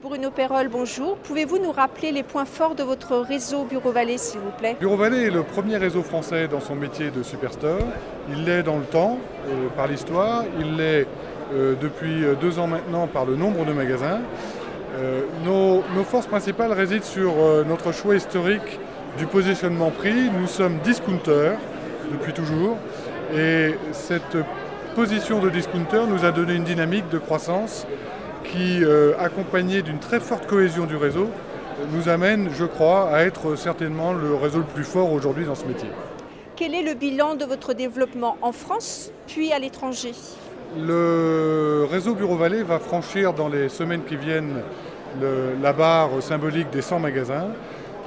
Bruno Perrol, bonjour. Pouvez-vous nous rappeler les points forts de votre réseau Bureau Vallée, s'il vous plaît? Bureau Vallée est le premier réseau français dans son métier de superstore. Il l'est dans le temps, par l'histoire. Il l'est depuis 2 ans maintenant par le nombre de magasins. Nos forces principales résident sur notre choix historique du positionnement prix. Nous sommes discounters depuis toujours. Et cette position de discounter nous a donné une dynamique de croissance qui, accompagnée d'une très forte cohésion du réseau, nous amène, je crois, à être certainement le réseau le plus fort aujourd'hui dans ce métier. Quel est le bilan de votre développement en France, puis à l'étranger? Le réseau Bureau Vallée va franchir dans les semaines qui viennent la barre symbolique des 100 magasins.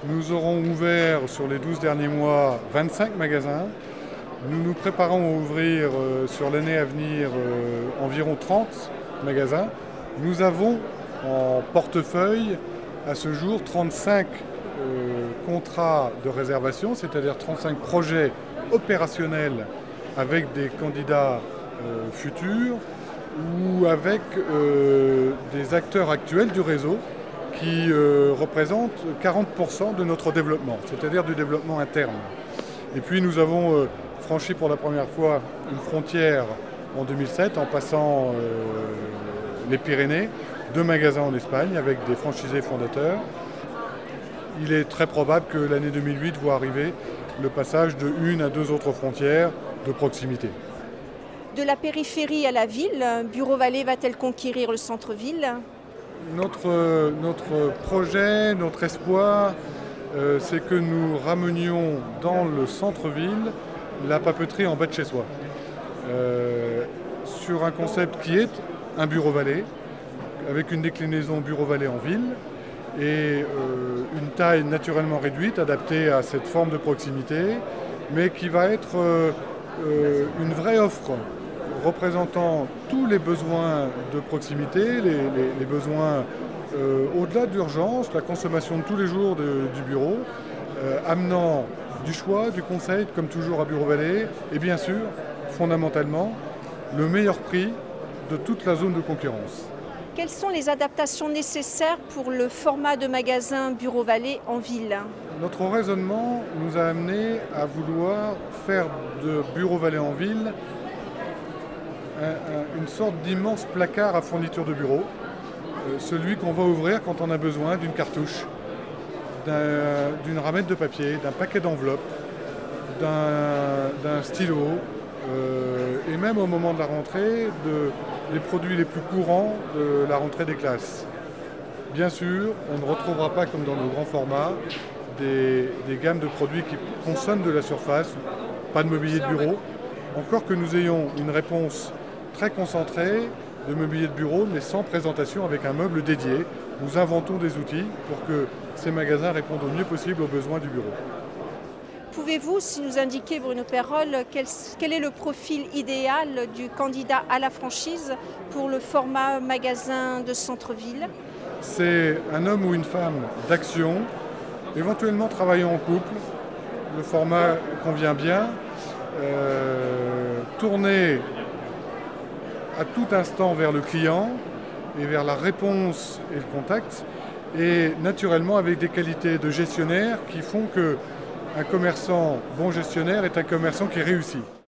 Nous aurons ouvert sur les 12 derniers mois 25 magasins. Nous nous préparons à ouvrir sur l'année à venir environ 30 magasins. Nous avons en portefeuille à ce jour 35 contrats de réservation, c'est-à-dire 35 projets opérationnels avec des candidats futurs ou avec des acteurs actuels du réseau qui représentent 40% de notre développement, c'est-à-dire du développement interne. Et puis nous avons franchi pour la première fois une frontière en 2007 en passant les Pyrénées, 2 magasins en Espagne avec des franchisés fondateurs. Il est très probable que l'année 2008 voit arriver le passage de 1 à 2 autres frontières de proximité. De la périphérie à la ville, Bureau Vallée va-t-elle conquérir le centre-ville? Notre projet, notre espoir, c'est que nous ramenions dans le centre-ville la papeterie en bas de chez soi. Sur un concept qui est un Bureau Vallée, avec une déclinaison Bureau Vallée en ville et une taille naturellement réduite, adaptée à cette forme de proximité, mais qui va être une vraie offre représentant tous les besoins de proximité, les besoins au-delà de l'urgence, la consommation de tous les jours du bureau, amenant du choix, du conseil, comme toujours à Bureau Vallée, et bien sûr, fondamentalement, le meilleur prix de toute la zone de concurrence. Quelles sont les adaptations nécessaires pour le format de magasin Bureau Vallée en ville? Notre raisonnement nous a amené à vouloir faire de Bureau Vallée en ville une sorte d'immense placard à fourniture de bureau, celui qu'on va ouvrir quand on a besoin d'une cartouche, d'une ramette de papier, d'un paquet d'enveloppes, d'un stylo, et même au moment de la rentrée, des produits les plus courants de la rentrée des classes. Bien sûr, on ne retrouvera pas, comme dans le grand format, des gammes de produits qui consomment de la surface, pas de mobilier de bureau, encore que nous ayons une réponse très concentrée de mobilier de bureau, mais sans présentation, avec un meuble dédié. Nous inventons des outils pour que ces magasins répondent au mieux possible aux besoins du bureau. Pouvez-vous, si nous indiquer, Bruno Perrol, quel est le profil idéal du candidat à la franchise pour le format magasin de centre-ville? C'est un homme ou une femme d'action, éventuellement travaillant en couple. Le format convient bien. Tourné à tout instant vers le client et vers la réponse et le contact, et naturellement avec des qualités de gestionnaire qui font qu'un commerçant bon gestionnaire est un commerçant qui réussit.